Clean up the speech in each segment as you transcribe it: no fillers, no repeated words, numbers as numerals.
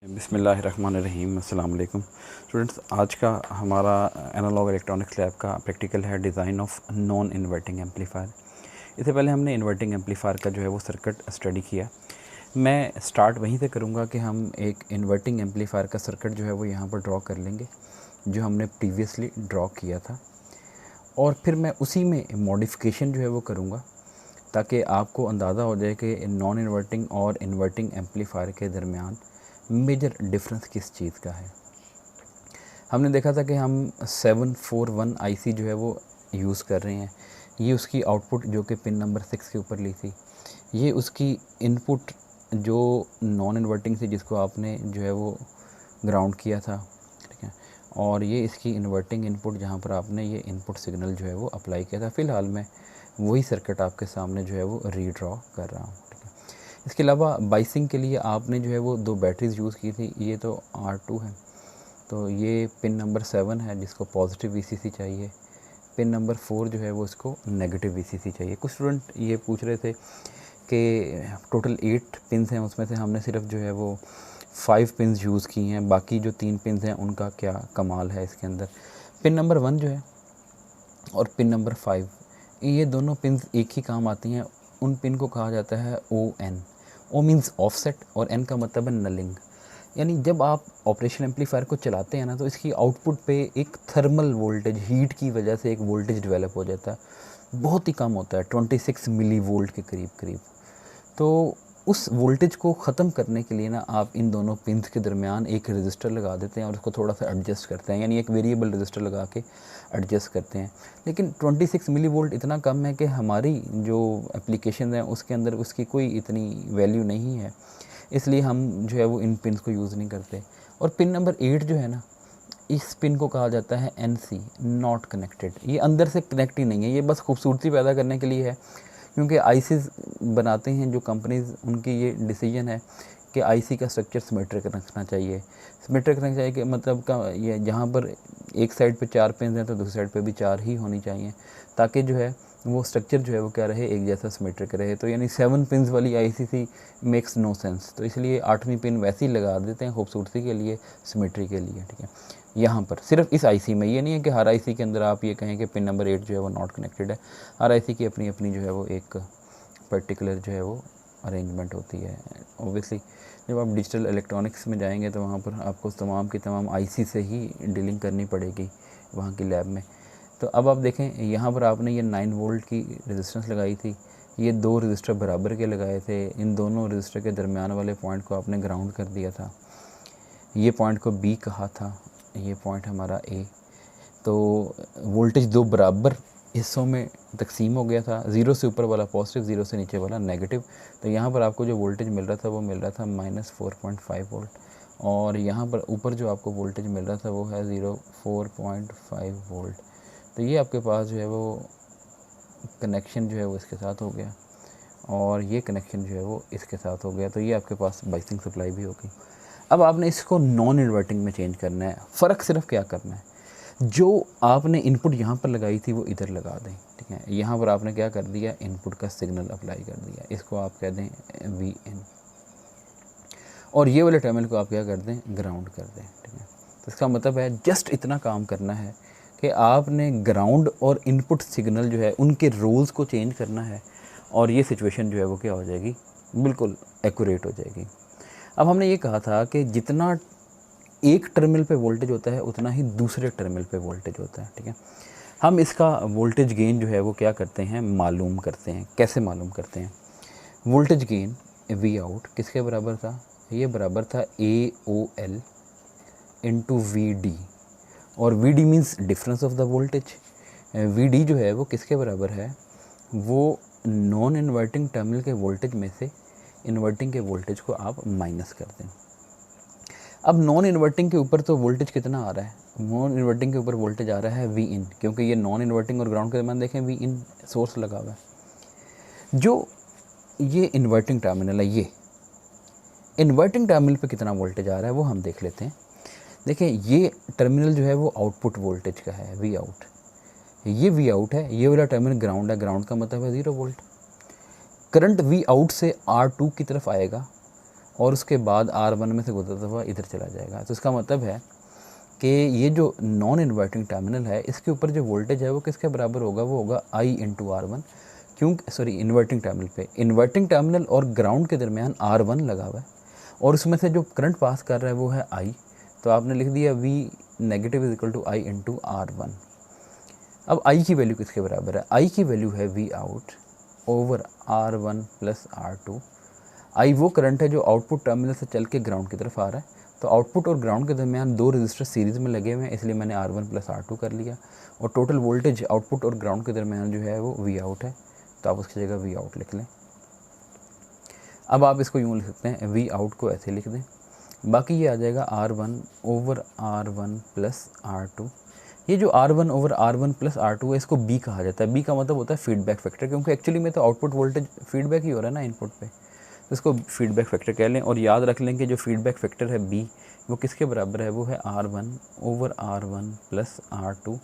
बिस्मिल्लाहिर्रहमानिर्रहीम। अस्सलाम वालेकुम स्टूडेंट्स, आज का हमारा एनालॉग इलेक्ट्रॉनिक्स लैब का प्रैक्टिकल है design of non inverting amplifier. इससे पहले हमने इन्वर्टिंग एम्पलीफायर का जो है वो सर्किट स्टडी किया। मैं स्टार्ट वहीं से करूँगा कि हम एक इन्वर्टिंग एम्पलीफायर का सर्किट जो है वो यहाँ पर ड्रॉ कर लेंगे जो हमने प्रीवियसली ड्रॉ किया था, और फिर मैं उसी में मॉडिफिकेशन जो है वो करूँगा ताकि आपको अंदाज़ा हो जाए कि नॉन इन्वर्टिंग और इन्वर्टिंग एम्पलीफायर के दरमियान मेजर डिफरेंस किस चीज़ का है। हमने देखा था कि हम 741 आईसी जो है वो यूज़ कर रहे हैं। ये उसकी आउटपुट जो कि पिन नंबर 6 के ऊपर ली थी, ये उसकी इनपुट जो नॉन इन्वर्टिंग थी जिसको आपने जो है वो ग्राउंड किया था, ठीक है, और ये इसकी इन्वर्टिंग इनपुट जहाँ पर आपने ये इनपुट सिग्नल जो है वो अप्लाई किया था। फ़िलहाल मैं वही सर्किट आपके सामने जो है वो रीड्रॉ कर रहा हूँ। इसके अलावा बाइसिंग के लिए आपने जो है वो 2 बैटरीज़ यूज़ की थी। ये तो R2 है, तो ये पिन नंबर 7 है जिसको पॉजिटिव VCC चाहिए। पिन नंबर 4 जो है वो इसको नेगेटिव VCC चाहिए। कुछ स्टूडेंट ये पूछ रहे थे कि टोटल 8 पिन्स हैं, उसमें से हमने सिर्फ जो है वो 5 पिन्स यूज़ की हैं, बाकी जो 3 पिन्स हैं उनका क्या कमाल है इसके अंदर। पिन नंबर 1 जो है और पिन नंबर 5, ये दोनों पिन्स एक ही काम आती हैं। उन पिन को कहा जाता है ON। O मीन्स ऑफसेट और N का मतलब है नलिंग। यानी जब आप ऑपरेशन एम्पलीफायर को चलाते हैं ना, तो इसकी आउटपुट पे एक थर्मल वोल्टेज, हीट की वजह से एक वोल्टेज डेवलप हो जाता है। बहुत ही कम होता है, 26 मिली वोल्ट के करीब करीब। तो उस वोल्टेज को ख़त्म करने के लिए ना आप इन दोनों पिन्स के दरमियान एक रजिस्टर लगा देते हैं और उसको थोड़ा सा एडजस्ट करते हैं, यानी एक वेरिएबल रजिस्टर लगा के एडजस्ट करते हैं। लेकिन 26 मिली वोल्ट इतना कम है कि हमारी जो एप्लीकेशन है उसके अंदर उसकी कोई इतनी वैल्यू नहीं है, इसलिए हम जो है वो इन पिन्स को यूज़ नहीं करते। और पिन नंबर 8 जो है ना, इस पिन को कहा जाता है NC, नॉट कनेक्टेड। ये अंदर से कनेक्ट ही नहीं है, ये बस खूबसूरती पैदा करने के लिए है, क्योंकि आईसीज़ बनाते हैं जो कंपनीज़, उनकी ये डिसीजन है कि आईसी का स्ट्रक्चर सिमेट्रिक रखना चाहिए। सिमेट्रिक रखना चाहिए कि मतलब का ये जहाँ पर एक साइड पे 4 पिन हैं तो दूसरी साइड पे भी 4 ही होनी चाहिए, ताकि जो है वो स्ट्रक्चर जो है वो क्या रहे, एक जैसा सिमेट्रिक रहे। तो यानी 7 पिन्स वाली आईसी मेक्स नो सेंस, तो इसलिए 8वीं पिन वैसे ही लगा देते हैं खूबसूरती के लिए, सिमेट्री के लिए, ठीक है। यहाँ पर सिर्फ इस आईसी में, ये नहीं है कि हर आईसी के अंदर आप ये कहें कि पिन नंबर 8 जो है वो नॉट कनेक्टेड है। हर आईसी की अपनी अपनी जो है वो एक पर्टिकुलर जो है वो अरेंजमेंट होती है। ऑब्वियसली जब आप डिजिटल इलेक्ट्रॉनिक्स में जाएंगे तो वहाँ पर आपको तमाम की तमाम आईसी से ही डीलिंग करनी पड़ेगी वहाँ की लैब में। तो अब आप देखें, यहाँ पर आपने ये 9 वोल्ट की रेजिस्टेंस लगाई थी, ये 2 रजिस्टर बराबर के लगाए थे। इन दोनों रजिस्टर के दरमियान वाले पॉइंट को आपने ग्राउंड कर दिया था। ये पॉइंट को B कहा था, ये पॉइंट हमारा A। तो वोल्टेज 2 बराबर हिस्सों में तकसीम हो गया था, 0 से ऊपर वाला पॉजिटिव, 0 से नीचे वाला नेगेटिव। तो यहाँ पर आपको जो वोल्टेज मिल रहा था वो मिल रहा था -4.5 वोल्ट, और यहाँ पर ऊपर जो आपको वोल्टेज मिल रहा था वो है 4.5 वोल्ट। तो ये आपके पास जो है वो कनेक्शन जो है वो इसके साथ हो गया, और ये कनेक्शन जो है वो इसके साथ हो गया। तो ये आपके पास बाइसिंग सप्लाई भी होगी। अब आपने इसको नॉन इन्वर्टिंग में चेंज करना है। फ़र्क सिर्फ क्या करना है, जो आपने इनपुट यहाँ पर लगाई थी वो इधर लगा दें, ठीक है। यहाँ पर आपने क्या कर दिया, इनपुट का सिग्नल अप्लाई कर दिया, इसको आप कह दें Vin, और ये वाले टर्मिनल को आप क्या कर दें, ग्राउंड कर दें, ठीक है। तो इसका मतलब है जस्ट इतना काम करना है कि आपने ग्राउंड और इनपुट सिग्नल जो है उनके रोल्स को चेंज करना है, और ये सिचुएशन जो है वो क्या हो जाएगी, बिल्कुल एक्यूरेट हो जाएगी। अब हमने ये कहा था कि जितना एक टर्मिनल पे वोल्टेज होता है उतना ही दूसरे टर्मिनल पे वोल्टेज होता है, ठीक है। हम इसका वोल्टेज गेन जो है वो क्या करते हैं, मालूम करते हैं। कैसे मालूम करते हैं, वोल्टेज गेन V आउट किसके बराबर था, ये बराबर था AOL इंटू VD, और VD means difference of the voltage. VD जो है वो किसके बराबर है, वो नॉन इन्वर्टिंग टर्मिनल के वोल्टेज में से इन्वर्टिंग के वोल्टेज को आप माइनस कर दें। अब नॉन इन्वर्टिंग के ऊपर तो वोल्टेज कितना आ रहा है, नॉन इन्वर्टिंग के ऊपर वोल्टेज आ रहा है Vin, क्योंकि ये नॉन इन्वर्टिंग और ग्राउंड के दरमियान देखें Vin सोर्स लगा हुआ है। जो ये इन्वर्टिंग टर्मिनल है, ये इन्वर्टिंग टर्मिनल पे कितना वोल्टेज आ रहा है वो हम देख लेते हैं। देखें, ये टर्मिनल जो है वो आउटपुट वोल्टेज का है, V आउट, ये V आउट है। ये वाला टर्मिनल ग्राउंड है, ग्राउंड का मतलब है 0 वोल्ट। करंट V आउट से R2 की तरफ आएगा, और उसके बाद R1 में से गुजरता हुआ इधर चला जाएगा। तो इसका मतलब है कि ये जो नॉन इन्वर्टिंग टर्मिनल है इसके ऊपर जो वोल्टेज है वो किसके बराबर होगा, वो होगा I इंटू R1। क्यों, सॉरी, इन्वर्टिंग टर्मिनल पे, इन्वर्टिंग टर्मिनल और ग्राउंड के दरमियान R1 लगा हुआ है और उसमें से जो करंट पास कर रहा है वो है I। तो आपने लिख दिया V negative is equal to I into R1। अब I की वैल्यू किसके बराबर है, I की वैल्यू है V out over R1 plus R2। I वो करंट है जो आउटपुट टर्मिनल से चल के ग्राउंड की तरफ आ रहा है। तो आउटपुट और ग्राउंड के दरमियान दो रजिस्टर सीरीज़ में लगे हुए हैं, इसलिए मैंने R1 प्लस R2 कर लिया। और टोटल वोल्टेज आउटपुट और ग्राउंड के दरमियान जो है वो V आउट है, तो आप उसकी जगह V आउट लिख लें। अब आप इसको यूँ लिख सकते हैं, V आउट को ऐसे लिख दें, बाकी ये आ जाएगा R1 over R1 plus R2। ये जो R1 over R1 plus R2 है इसको B कहा जाता है। B का मतलब होता है फीडबैक फैक्टर, क्योंकि एक्चुअली में तो आउटपुट वोल्टेज फीडबैक ही हो रहा है ना इनपुट पे, तो इसको फीडबैक फैक्टर कह लें। और याद रख लें कि जो फीडबैक फैक्टर है B वो किसके बराबर है, वो है R1 over R1 plus R2।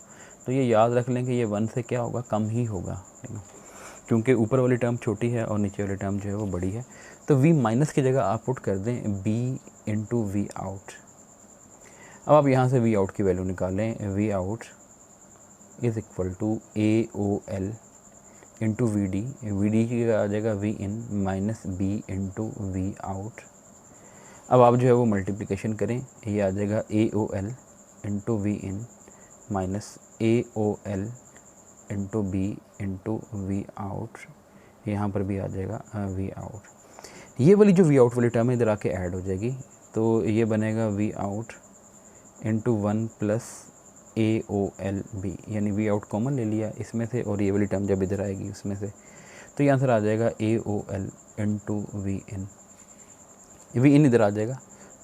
तो ये याद रख लें कि ये 1 से क्या होगा, कम ही होगा, क्योंकि ऊपर वाली टर्म छोटी है और नीचे वाली टर्म जो है वो बड़ी है। तो V माइनस की जगह आप पुट कर दें B इंटू वी आउट। अब आप यहाँ से V आउट की वैल्यू निकालें, V out is equal to AOL into VD की आ जाएगा V in minus B into V out. अब आप जो है वो मल्टीप्लिकेशन करें, ये आ जाएगा AOL into V in minus AOL into B into V out, यहाँ पर भी आ जाएगा V आउट। ये वाली जो V आउट वाली टर्म इधर आके ऐड हो जाएगी, तो ये बनेगा V out into 1 plus AOLB, यानी V आउट कॉमन ले लिया इसमें से और ये वाली टर्म जब इधर आएगी उसमें से, तो ये आंसर आ जाएगा AOL इंटू V इन इधर आ जाएगा,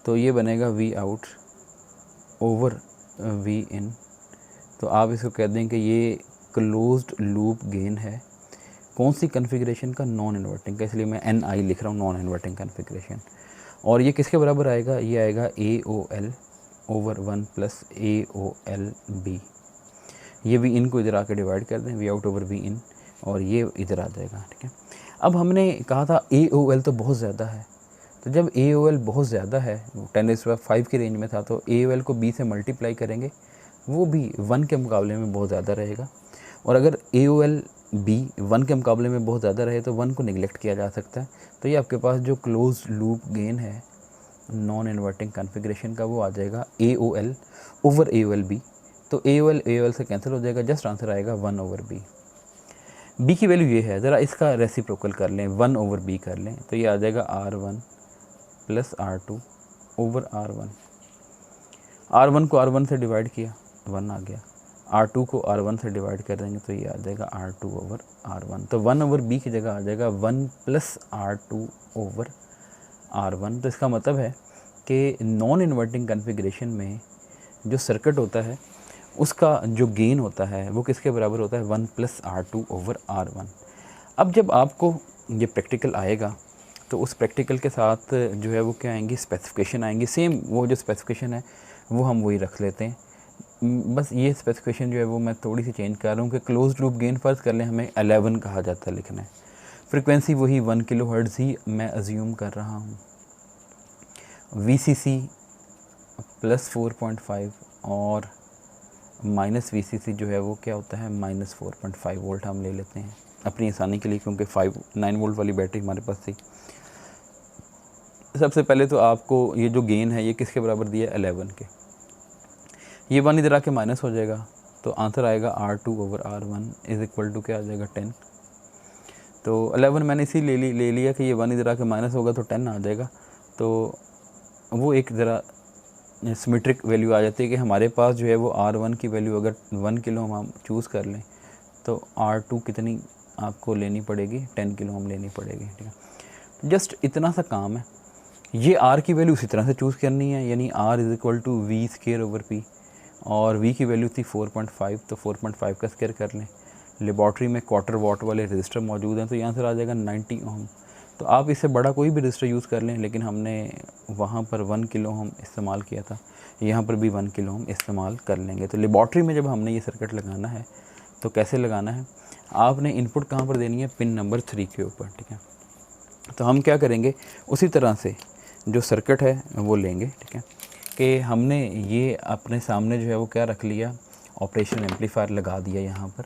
तो ये बनेगा V आउट ओवर V इन। तो आप इसको कह दें कि ये क्लोज्ड लूप गेन है, कौन सी कन्फिग्रेशन का, नॉन इन्वर्टिंग का, इसलिए मैं NI लिख रहा हूँ, नॉन इन्वर्टिंग कन्फिग्रेशन। और ये किसके बराबर आएगा, ये आएगा AOL ओवर 1 प्लस AOLB। ये V इन को इधर आके डिवाइड कर दें, V आउट ओवर V इन, और ये इधर आ जाएगा, ठीक है। अब हमने कहा था AOL तो बहुत ज़्यादा है, तो जब AOL बहुत ज़्यादा है, 10⁵ की रेंज में था, तो AOL को B से मल्टीप्लाई करेंगे, वो भी 1 के मुकाबले में बहुत ज़्यादा रहेगा। और अगर AOL B 1 के मुकाबले में बहुत ज़्यादा रहे तो 1 को निगलेक्ट किया जा सकता है। तो ये आपके पास जो क्लोज लूप गेन है नॉन इन्वर्टिंग कॉन्फ़िगरेशन का, वो आ जाएगा AOL ओवर AOLB। तो AOL से कैंसिल हो जाएगा, जस्ट आंसर आएगा 1 ओवर B। B की वैल्यू ये है, ज़रा इसका रेसिप्रोकल कर लें, 1 ओवर B कर लें, तो ये आ जाएगा R1 plus R2 over R1। R1 को R1 से डिवाइड किया, 1 आ गया। R2 को R1 से डिवाइड कर देंगे तो ये आ जाएगा R2 ओवर R1। तो 1 ओवर B की जगह आ जाएगा 1 प्लस R2 ओवर R1। तो इसका मतलब है कि नॉन इन्वर्टिंग कॉन्फ़िगरेशन में जो सर्किट होता है उसका जो गेन होता है वो किसके बराबर होता है, 1 प्लस R2 ओवर R1। अब जब आपको ये प्रैक्टिकल आएगा तो उस प्रैक्टिकल के साथ जो है वो क्या आएंगी, स्पेसिफिकेशन आएंगी। सेम वो जो स्पेसिफिकेशन है वो हम वही रख लेते हैं, बस ये स्पेसिफिकेशन जो है वो मैं थोड़ी सी चेंज कर रहा हूँ कि क्लोज लूप गेन फ़र्ज़ कर लें हमें 11 कहा जाता है लिखना है, फ्रिक्वेंसी वही 1 kHz ही मैं अज्यूम कर रहा हूँ। VCC प्लस 4.5 और माइनस VCC जो है वो क्या होता है, माइनस 4.5 वोल्ट हम ले लेते हैं अपनी आसानी के लिए, क्योंकि 9 वोल्ट वाली बैटरी हमारे पास थी। सबसे पहले तो आपको ये जो गेन है ये किसके बराबर दिया है, 11 के। ये 1 इधर आके माइनस हो जाएगा, तो आंसर आएगा R2 over R1 is equal to क्या आ जाएगा, 10। तो 11 मैंने इसी ले लिया कि ये 1 इधर आके माइनस होगा तो 10 आ जाएगा। तो वो एक ज़रा सिमेट्रिक वैल्यू आ जाती है कि हमारे पास जो है वो R1 की वैल्यू अगर 1 किलो हम चूज़ कर लें तो R2 कितनी आपको लेनी पड़ेगी, 10 किलो हम लेनी पड़ेगी, ठीक है। जस्ट इतना सा काम है, ये R की वैल्यू इसी तरह से चूज़ करनी है, यानी R is equal to V square over P, और V की वैल्यू थी 4.5, तो 4.5 का स्क्वायर कर लें। लेबॉर्ट्री में क्वार्टर वॉट वाले रजिस्टर मौजूद हैं, तो यहाँ से आ जाएगा 90 ओम। तो आप इससे बड़ा कोई भी रजिस्टर यूज़ कर लें, लेकिन हमने वहाँ पर 1 किलो ओम इस्तेमाल किया था, यहाँ पर भी 1 किलो ओम इस्तेमाल कर लेंगे। तो लेबॉर्ट्री में जब हमने ये सर्किट लगाना है तो कैसे लगाना है, आपने इनपुट कहाँ पर देनी है, पिन नंबर 3 के ऊपर, ठीक है। तो हम क्या करेंगे, उसी तरह से जो सर्किट है वो लेंगे, ठीक है, कि हमने ये अपने सामने जो है वो क्या रख लिया, ऑपरेशनल एम्पलीफायर लगा दिया यहाँ पर।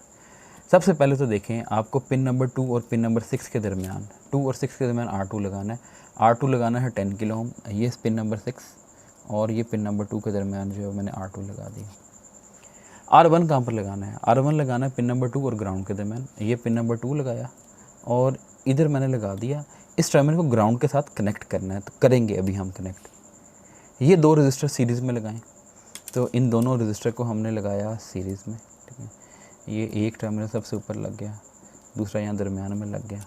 सबसे पहले तो देखें आपको पिन नंबर 2 और पिन नंबर 6 के दरमियान, 2 और 6 के दरमियान R2 लगाना है। R2 लगाना है 10 किलो ओम, ये पिन नंबर 6 और ये पिन नंबर 2 के दरमियान जो है मैंने R2 लगा दिया। R1 कहाँ पर लगाना है, R1 लगाना है पिन नंबर 2 और ग्राउंड के दरमियान, ये पिन नंबर 2 लगाया और इधर मैंने लगा दिया। इस टर्मिनल को ग्राउंड के साथ कनेक्ट करना है, तो करेंगे अभी हम कनेक्ट। ये 2 रजिस्टर सीरीज़ में लगाएं, तो इन दोनों रजिस्टर को हमने लगाया सीरीज़ में, ठीक है। ये एक टर्मिनल सबसे ऊपर लग गया, दूसरा यहाँ दरमियान में लग गया,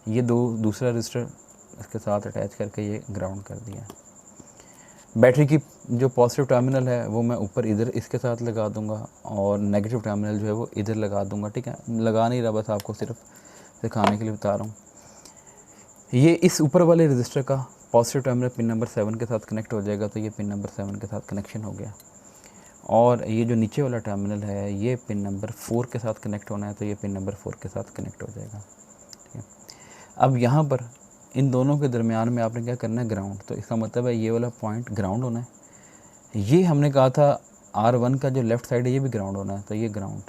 ये दूसरा रजिस्टर इसके साथ अटैच करके ये ग्राउंड कर दिया। बैटरी की जो पॉजिटिव टर्मिनल है वो मैं ऊपर इधर इसके साथ लगा दूंगा और नेगेटिव टर्मिनल जो है वो इधर लगा दूंगा, ठीक है। लगा नहीं रहा, बस आपको सिर्फ दिखाने के लिए बता रहा हूँ। ये इस ऊपर वाले रजिस्टर का पॉजिटिव टर्मिनल पिन नंबर 7 के साथ कनेक्ट हो जाएगा, तो ये पिन नंबर 7 के साथ कनेक्शन हो गया। और ये जो नीचे वाला टर्मिनल है ये पिन नंबर 4 के साथ कनेक्ट होना है, तो ये पिन नंबर 4 के साथ कनेक्ट हो जाएगा, ठीक है। अब यहाँ पर इन दोनों के दरमियान में आपने क्या करना है, ग्राउंड। तो इसका मतलब है ये वाला पॉइंट ग्राउंड होना है। ये हमने कहा था R1 का जो लेफ़्ट साइड है ये भी ग्राउंड होना है, तो ये ग्राउंड,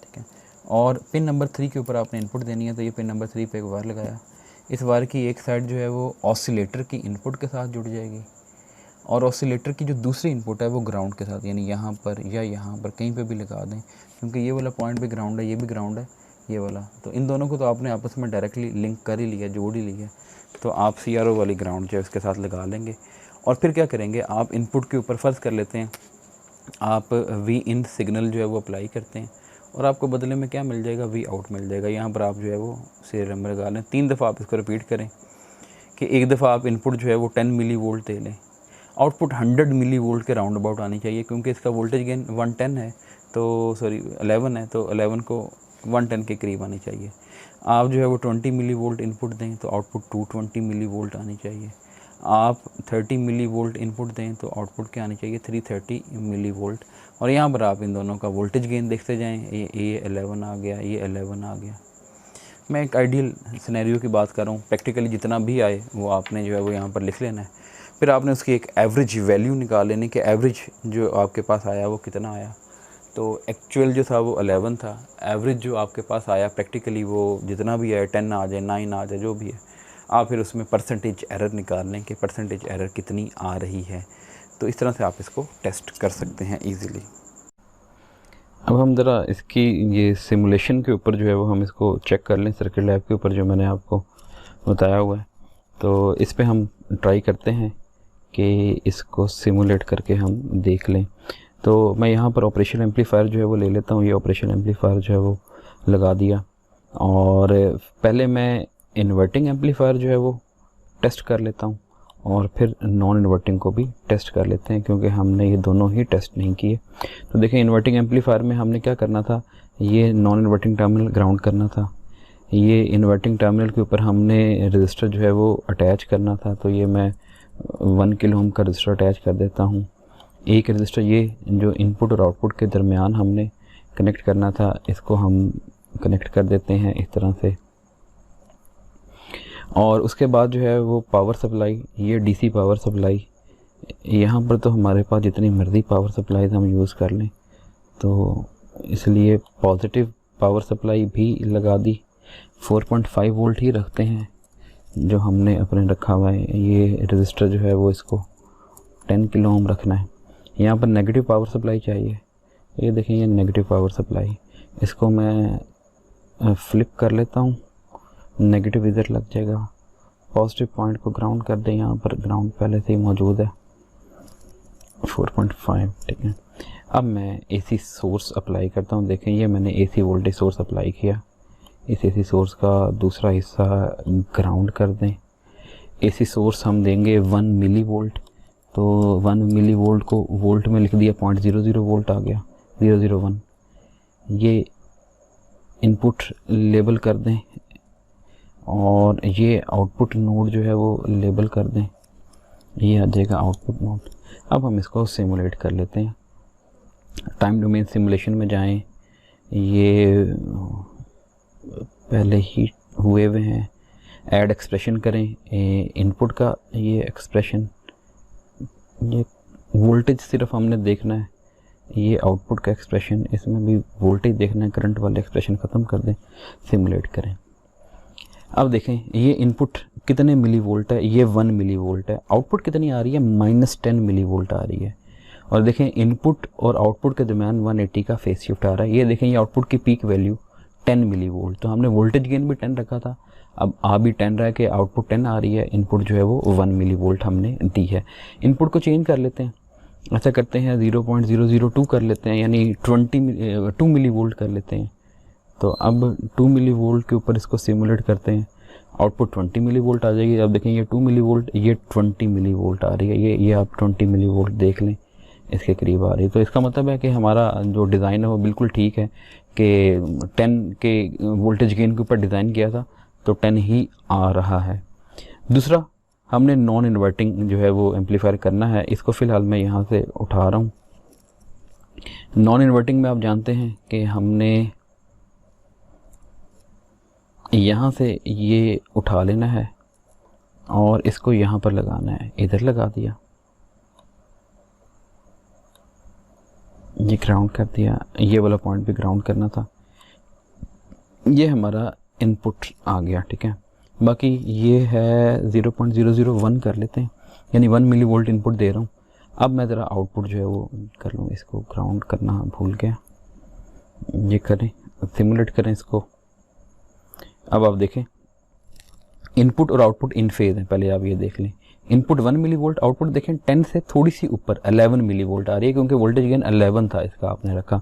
ठीक है। और पिन नंबर 3 के ऊपर आपने इनपुट देनी है, तो ये पिन नंबर 3 पे एक वायर लगाया। इस वायर की एक साइड जो है वो ऑसिलेटर की इनपुट के साथ जुड़ जाएगी और ऑसिलेटर की जो दूसरी इनपुट है वो ग्राउंड के साथ, यानी यहाँ पर या यहाँ पर कहीं पे भी लगा दें, क्योंकि ये वाला पॉइंट भी ग्राउंड है, ये भी ग्राउंड है, ये वाला। तो इन दोनों को तो आपने आपस में डायरेक्टली लिंक कर ही लिया, जोड़ ही लिया, तो आप CRO वाली ग्राउंड जो है उसके साथ लगा लेंगे। और फिर क्या करेंगे, आप इनपुट के ऊपर फ़र्ज़ कर लेते हैं आप Vin सिग्नल जो है वो अप्लाई करते हैं और आपको बदले में क्या मिल जाएगा, Vout मिल जाएगा। यहाँ पर आप जो है वो सीरियल नंबर लगा लें, 3 दफ़ा आप इसको रिपीट करें कि एक दफ़ा आप इनपुट जो है वो 10 मिली वोल्ट दे लें, आउटपुट 100 मिली वोल्ट के राउंड अबाउट आनी चाहिए, क्योंकि इसका वोल्टेज गेन 110 है, तो 11 है, तो 11 को 110 के करीब आनी चाहिए। आप जो है वो 20 मिली वोल्ट इनपुट दें तो आउटपुट 220 मिली वोल्ट आनी चाहिए। आप 30 मिली वोल्ट इनपुट दें तो आउटपुट क्या आनी चाहिए, 330 मिली वोल्ट। और यहाँ पर आप इन दोनों का वोल्टेज गेन देखते जाएँ, ये 11 आ गया, ये 11 आ गया। मैं एक आइडियल सिनेरियो की बात कर रहा हूँ, प्रैक्टिकली जितना भी आए वो आपने जो है वो यहाँ पर लिख लेना है। फिर आपने उसकी एक एवरेज वैल्यू निकाल लेनी कि एवरेज जो आपके पास आया वो कितना आया। तो एक्चुअल जो था वो 11 था, एवरेज जो आपके पास आया प्रैक्टिकली वो जितना भी आए, 10 आ जाए, 9 आ जाए, जो भी है, आप फिर उसमें परसेंटेज एरर निकाल लें कि परसेंटेज एरर कितनी आ रही है। तो इस तरह से आप इसको टेस्ट कर सकते हैं ईज़िली। अब हम ज़रा इसकी ये सिमुलेशन के ऊपर जो है वो हम इसको चेक कर लें, सर्किट लैब के ऊपर जो मैंने आपको बताया हुआ है। तो इस पे हम ट्राई करते हैं कि इसको सिमुलेट करके हम देख लें। तो मैं यहाँ पर ऑपरेशन एम्पलीफायर जो है वो ले लेता हूँ। ये ऑपरेशन एम्पलीफायर जो है वो लगा दिया और पहले मैं इन्वर्टिंग एम्पलीफायर जो है वो टेस्ट कर लेता हूँ और फिर नॉन इन्वर्टिंग को भी टेस्ट कर लेते हैं, क्योंकि हमने ये दोनों ही टेस्ट नहीं किए। तो देखें, इन्वर्टिंग एम्पलीफायर में हमने क्या करना था, ये नॉन इन्वर्टिंग टर्मिनल ग्राउंड करना था, ये इन्वर्टिंग टर्मिनल के ऊपर हमने रजिस्टर जो है वो अटैच करना था। तो ये मैं 1 किलो ओम का रजिस्टर अटैच कर देता हूँ। एक रजिस्टर ये जो इनपुट और आउटपुट के दरमियान हमने कनेक्ट करना था, इसको हम कनेक्ट कर देते हैं इस तरह से। और उसके बाद जो है वो पावर सप्लाई, ये DC पावर सप्लाई, यहाँ पर तो हमारे पास जितनी मर्ज़ी पावर सप्लाई हम यूज़ कर लें, तो इसलिए पॉजिटिव पावर सप्लाई भी लगा दी। 4.5 वोल्ट ही रखते हैं जो हमने अपने रखा हुआ है। ये रजिस्टर जो है वो इसको 10 किलो ओम रखना है। यहाँ पर नेगेटिव पावर सप्लाई चाहिए, ये देखें, ये नेगेटिव पावर सप्लाई, इसको मैं फ्लिप कर लेता हूँ, नेगेटिव इधर लग जाएगा। पॉजिटिव पॉइंट को ग्राउंड कर दें, यहाँ पर ग्राउंड पहले से ही मौजूद है 4.5, ठीक है। अब मैं AC सोर्स अप्लाई करता हूँ। देखें, ये मैंने AC वोल्टेज सोर्स अप्लाई किया। इस AC सोर्स का दूसरा हिस्सा ग्राउंड कर दें। AC सोर्स हम देंगे 1 मिली वोल्ट, तो 1 मिली वोल्ट को वोल्ट में लिख दिया, 0.00 वोल्ट आ गया, 001। ये इनपुट लेबल कर दें और ये आउटपुट नोड जो है वो लेबल कर दें, ये आ जाएगा आउटपुट नोड। अब हम इसको सिमुलेट कर लेते हैं। टाइम डोमेन सिमुलेशन में जाएं, ये पहले ही हुए हुए हैं। ऐड एक्सप्रेशन करें इनपुट का, ये एक्सप्रेशन, ये वोल्टेज सिर्फ हमने देखना है, ये आउटपुट का एक्सप्रेशन, इसमें भी वोल्टेज देखना है, करंट वाले एक्सप्रेशन ख़त्म कर दें, सिमुलेट करें। अब देखें ये इनपुट कितने मिली वोल्ट है, ये 1 मिली वोल्ट है, आउटपुट कितनी आ रही है, -10 मिली वोल्ट आ रही है। और देखें इनपुट और आउटपुट के दरमियान 180 का फेस शिफ्ट आ रहा है। ये देखें ये आउटपुट की पीक वैल्यू 10 मिली वोल्ट, तो हमने वोल्टेज गेन भी 10 रखा था, अब आ भी 10 रहा है कि आउटपुट 10 आ रही है, इनपुट जो है वो 1 मिली वोल्ट हमने दी है। इनपुट को चेंज कर लेते हैं, ऐसा करते हैं 0.002 कर लेते हैं, यानी 2 मिली वोल्ट कर लेते हैं। तो अब 2 मिली वोल्ट के ऊपर इसको सिमुलेट करते हैं, आउटपुट 20 मिली वोल्ट आ जाएगी। अब देखें ये 2 मिली वोल्ट, ये 20 मिली वोल्ट आ रही है, ये आप 20 मिली वोल्ट देख लें, इसके करीब आ रही है। तो इसका मतलब है कि हमारा जो डिज़ाइन है वो बिल्कुल ठीक है कि 10 के वोल्टेज गेन के ऊपर डिज़ाइन किया था तो 10 ही आ रहा है। दूसरा, हमने नॉन इन्वर्टिंग जो है वो एम्पलीफायर करना है, इसको फ़िलहाल मैं यहाँ से उठा रहा हूँ। नॉन इन्वर्टिंग में आप जानते हैं कि हमने यहाँ से ये उठा लेना है और इसको यहाँ पर लगाना है, इधर लगा दिया, ये ग्राउंड कर दिया, ये वाला पॉइंट भी ग्राउंड करना था, ये हमारा इनपुट आ गया, ठीक है। बाकी ये है 0.001 कर लेते हैं, यानी 1 मिली वोल्ट इनपुट दे रहा हूँ। अब मैं ज़रा आउटपुट जो है वो कर लूँ, इसको ग्राउंड करना भूल गया, ये करें, सिमुलेट करें इसको। अब आप देखें इनपुट और आउटपुट इन फेज़ है, पहले आप ये देख लें, इनपुट 1 मिली वोल्ट, आउटपुट देखें 10 से थोड़ी सी ऊपर 11 मिली वोल्ट आ रही है, क्योंकि वोल्टेज गेन 11 था इसका आपने रखा,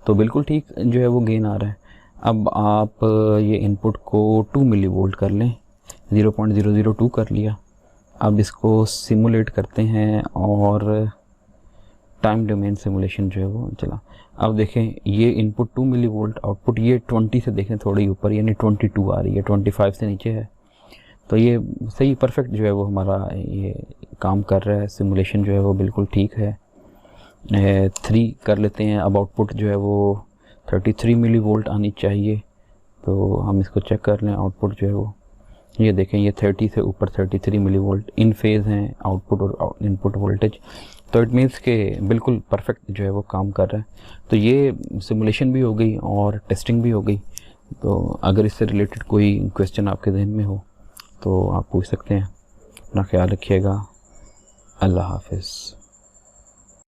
तो बिल्कुल ठीक जो है वो गेन आ रहा है। अब आप ये इनपुट को 2 मिली वोल्ट कर लें, 0.002 कर लिया। अब इसको सिमुलेट करते हैं और टाइम डोमेन सिमुलेशन जो है वो चला। अब देखें ये इनपुट 2 मिली वोल्ट, आउटपुट ये 20 से देखें थोड़ी ऊपर, यानी 22 आ रही है, 25 से नीचे है, तो ये सही परफेक्ट जो है वो हमारा ये काम कर रहा है, सिमुलेशन जो है वो बिल्कुल ठीक है। 3 कर लेते हैं, अब आउटपुट जो है वो 33 मिली वोल्ट आनी चाहिए, तो हम इसको चेक कर लें, आउटपुट जो है वो ये देखें ये 30 से ऊपर 33 मिली वोल्ट इन फेज़ हैं आउटपुट और इनपुट वोल्टेज, तो इट मीन्स के बिल्कुल परफेक्ट जो है वो काम कर रहा है। तो ये सिमुलेशन भी हो गई और टेस्टिंग भी हो गई। तो अगर इससे रिलेटेड कोई क्वेश्चन आपके जहन में हो तो आप पूछ सकते हैं। अपना ख्याल रखिएगा। अल्लाह हाफ़िज़।